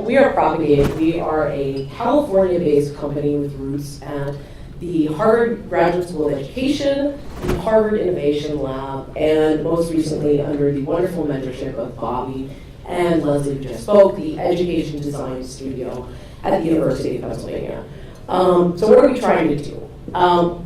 we are Propagate. We are a California-based company with roots at the Harvard Graduate School of Education, the Harvard Innovation Lab, and most recently under the wonderful mentorship of Bobby and Leslie, who just spoke, the Education Design Studio at the University of Pennsylvania. So what are we trying to do?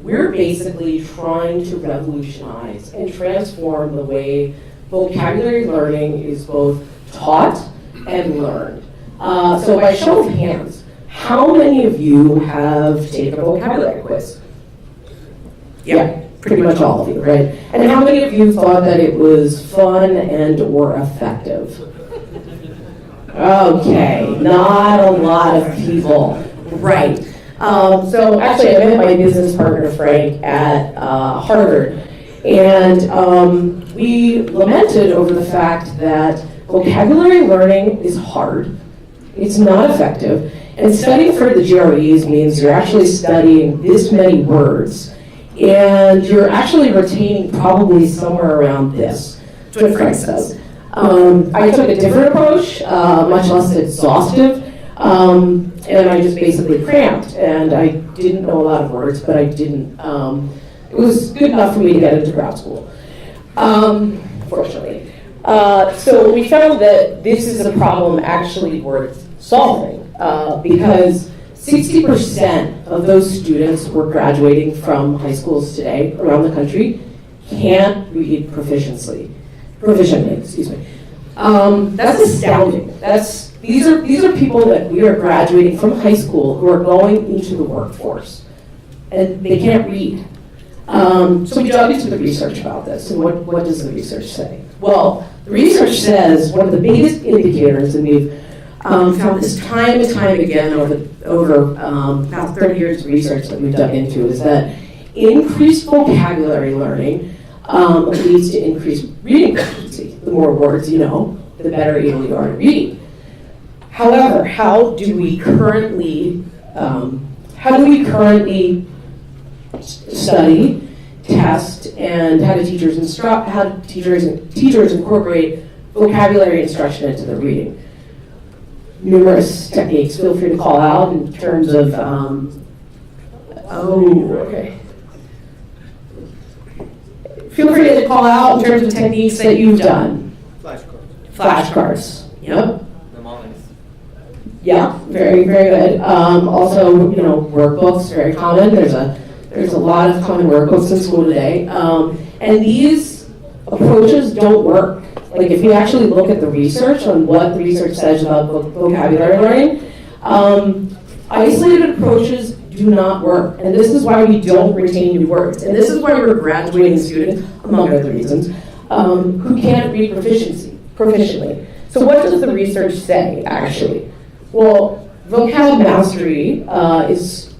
We're basically trying to revolutionize and transform the way vocabulary learning is both taught and learned. So by show of hands, how many of you have taken a vocabulary quiz? Yeah, pretty much all of you, right? And how many of you thought that it was fun and or effective? Okay, not a lot of people, right. So actually I met my business partner Frank at Harvard, and we lamented over the fact that vocabulary learning is hard, it's not effective, and studying for the GREs means you're actually studying this many words, and you're actually retaining probably somewhere around this. That's what Frank says. I took a different approach, much less exhaustive, and I just basically cramped, and I didn't know a lot of words, but I didn't, it was good enough for me to get into grad school, fortunately. So we found that this is a problem actually worth solving, because 60% of those students who are graduating from high schools today around the country can't read proficiently. That's astounding. These are people that we are graduating from high school who are going into the workforce, and they can't read. So we dug into the research about this, and what does the research say? Well, the research says one of the biggest indicators, and we've found this time and time again over past 30 years of research that we've dug into, is that increased vocabulary learning leads to increased reading proficiency. The more words you know, the better able you are to read. However, how do we currently study, test, and how do teachers instruct? How do teachers incorporate vocabulary instruction into their reading? Numerous techniques. Feel free to call out in terms of. Feel free to call out in terms of techniques that you've done. Flashcards. Yep. Yeah, very, very good. Also, workbooks, very common. There's a lot of common workbooks in school today. And these approaches don't work. Like if you actually look at the research on what the research says about vocabulary learning, isolated approaches do not work. And this is why we don't retain new words. And this is why we're graduating students, among other reasons, who can't read proficiently. So what does the research say, actually? Well, vocab mastery is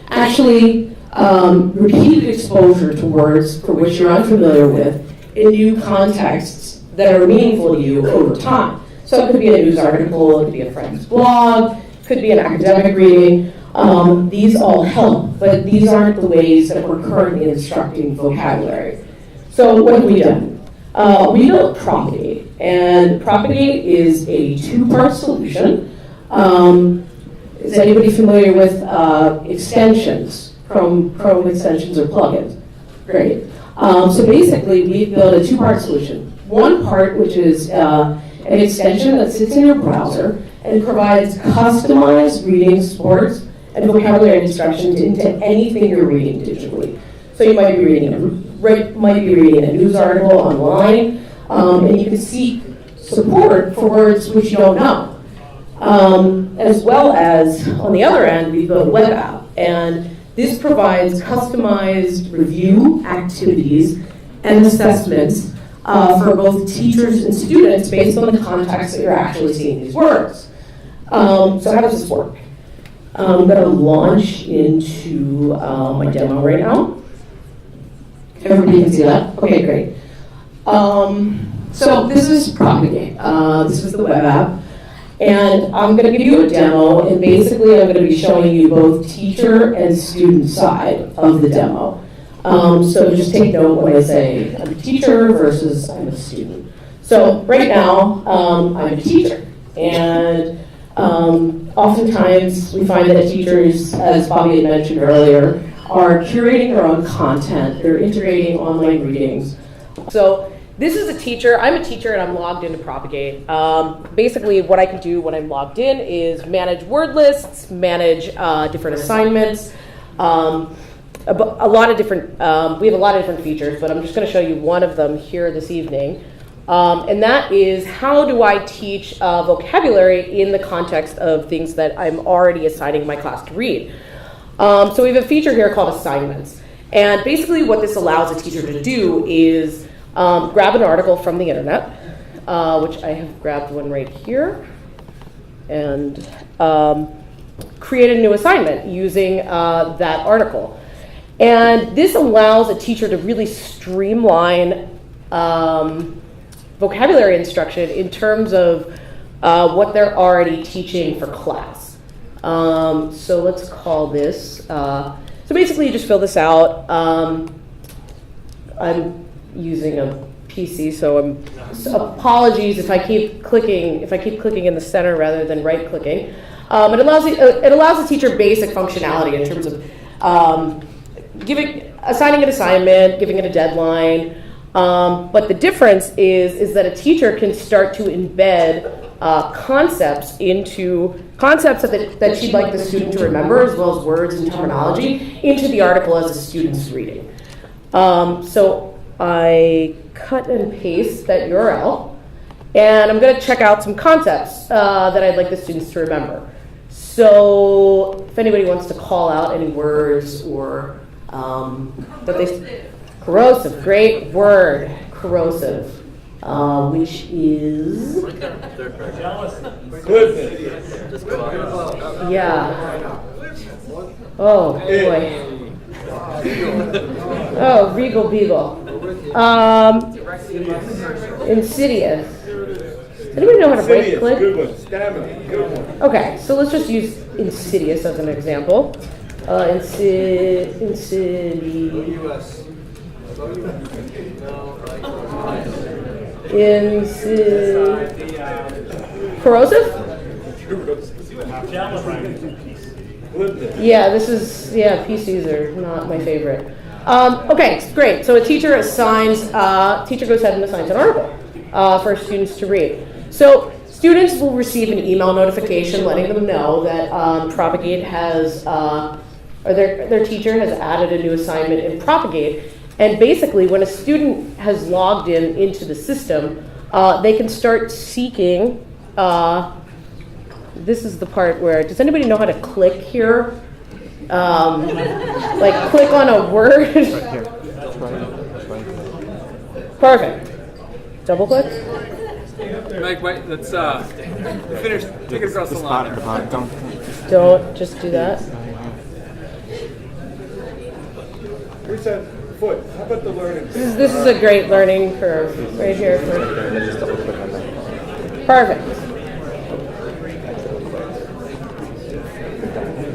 actually repeated exposure to words for which you're unfamiliar with in new contexts that are meaningful to you over time. So it could be a news article, it could be a friend's blog, it could be an academic reading. These all help, but these aren't the ways that we're currently instructing vocabulary. So what have we done? We built Propagate, and Propagate is a two-part solution. Is anybody familiar with extensions, Chrome extensions or plugins? Great. So basically, we built a two-part solution. One part, which is an extension that sits in your browser and provides customized reading supports and vocabulary instructions into anything you're reading digitally. So you might be reading a news article online, and you can seek support for words which you don't know. As well as, on the other end, we built a web app, and this provides customized review activities and assessments for both teachers and students based on the context that you're actually seeing these words. So how does this work? I'm going to launch into my demo right now. Everybody can see that? Okay, great. So this is Propagate. This is the web app. And I'm going to give you a demo, and basically I'm going to be showing you both teacher and student side of the demo. So just take note when I say I'm a teacher versus I'm a student. So right now, I'm a teacher. And oftentimes we find that teachers, as Bobby had mentioned earlier, are curating their own content. They're integrating online readings. So this is a teacher. I'm a teacher and I'm logged into Propagate. Basically what I can do when I'm logged in is manage word lists, manage different assignments, a lot of different, we have a lot of different features, but I'm just going to show you one of them here this evening. And that is, how do I teach vocabulary in the context of things that I'm already assigning my class to read? So we have a feature here called assignments. And basically what this allows a teacher to do is grab an article from the internet, which I have grabbed one right here, and create a new assignment using that article. And this allows a teacher to really streamline vocabulary instruction in terms of what they're already teaching for class. So let's call this, so basically you just fill this out. I'm using a PC, so apologies if I keep clicking in the center rather than right clicking. It allows the teacher basic functionality in terms of assigning an assignment, giving it a deadline. But the difference is that a teacher can start to embed concepts that she'd like the student to remember, as well as words and terminology, into the article as the student's reading. So I cut and paste that URL, and I'm going to check out some concepts that I'd like the students to remember. So if anybody wants to call out any words or corrosive, great word, corrosive, which is, yeah, oh boy, oh, regal beagle, insidious. Does anybody know how to right click? Good one. Stamina. Good one. Okay, so let's just use insidious as an example. Corrosive? Yeah, PCs are not my favorite. Okay, great. So a teacher goes ahead and assigns an article for students to read. So students will receive an email notification letting them know that Propagate has, or their teacher has added a new assignment in Propagate. And basically, when a student has logged into the system, they can start seeking. This is the part where, does anybody know how to click here? Like click on a word. Perfect. Double click. Mike, wait, let's finish. Take it across the line. Don't just do that. Reset foot. How about the learning? This is a great learning curve right here. Perfect.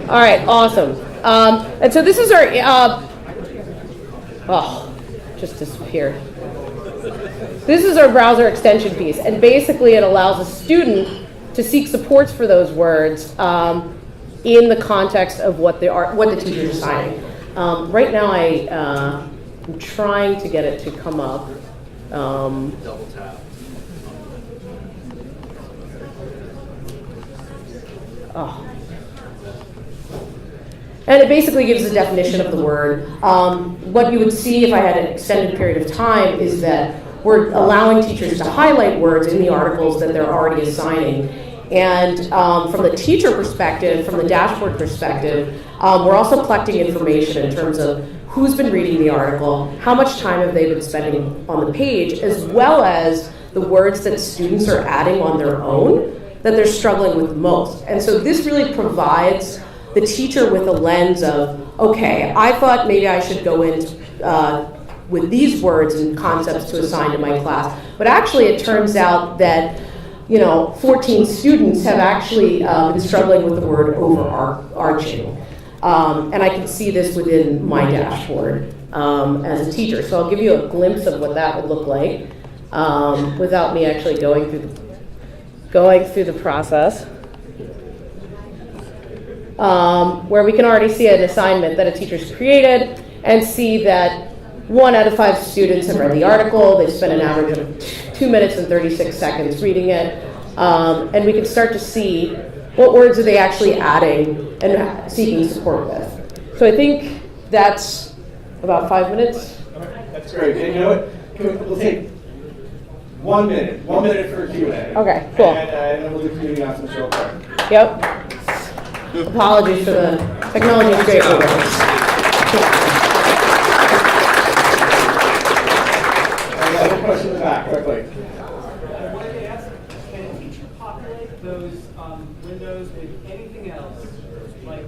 All right, awesome. And so this is our, just disappeared. This is our browser extension piece, and basically it allows a student to seek supports for those words in the context of what the teacher is assigning. Right now I'm trying to get it to come up. Double tap. And it basically gives a definition of the word. What you would see if I had an extended period of time is that we're allowing teachers to highlight words in the articles that they're already assigning. And from the teacher perspective, from the dashboard perspective, we're also collecting information in terms of who's been reading the article, how much time have they been spending on the page, as well as the words that students are adding on their own that they're struggling with most. And so this really provides the teacher with a lens of, okay, I thought maybe I should go in with these words and concepts to assign to my class. But actually it turns out that 14 students have actually been struggling with the word overarching. And I can see this within my dashboard as a teacher. So I'll give you a glimpse of what that would look like without me actually going through going through the process, where we can already see an assignment that a teacher's created and see that 1 out of 5 students have read the article. They've spent an average of 2 minutes and 36 seconds reading it. And we can start to see what words are they actually adding and seeking support with. So I think that's about 5 minutes. All right, that's great. And you know what? We'll take 1 minute. 1 minute for Q&A. Okay, cool. And then we'll do community announcements real quick. Yep. Apologies for the technology is great for this. I have a question in the back, quickly. Can you populate those windows with anything else, like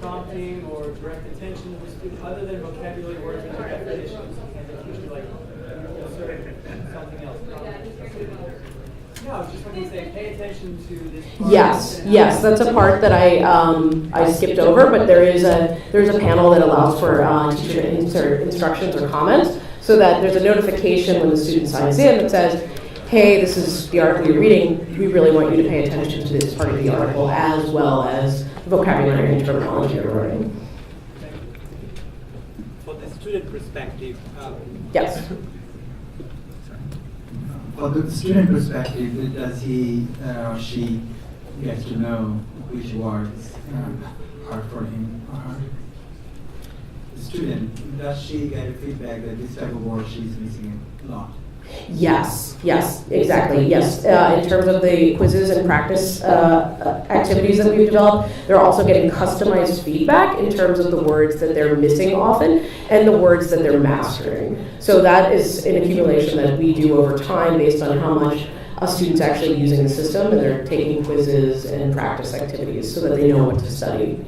prompting or direct attention to the student, other than vocabulary words and definitions? And the teacher like insert something else. No, just when you say pay attention to this. Yes, that's a part that I skipped over, but there's a panel that allows for teacher to insert instructions or comments, so that there's a notification when the student signs in that says, hey, this is the article you're reading. We really want you to pay attention to this part of the article as well as the vocabulary and terminology you're learning. For the student perspective, Yes. For the student perspective, does he or she get to know which words are for him or her? The student, does she get feedback that this type of word she's missing a lot? Yes, exactly, yes. In terms of the quizzes and practice activities that we've developed, they're also getting customized feedback in terms of the words that they're missing often and the words that they're mastering. So that is an accumulation that we do over time based on how much a student's actually using the system, and they're taking quizzes and practice activities so that they know what to study.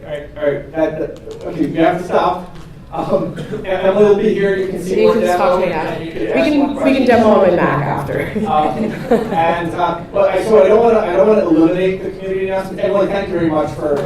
All right. Okay, we have to stop. Emily will be here. You can see You more can just talk demo. to me and after. you can ask more We can questions. demo on my Mac after. So I don't want to eliminate the community announcement. Emily, thank you very much for.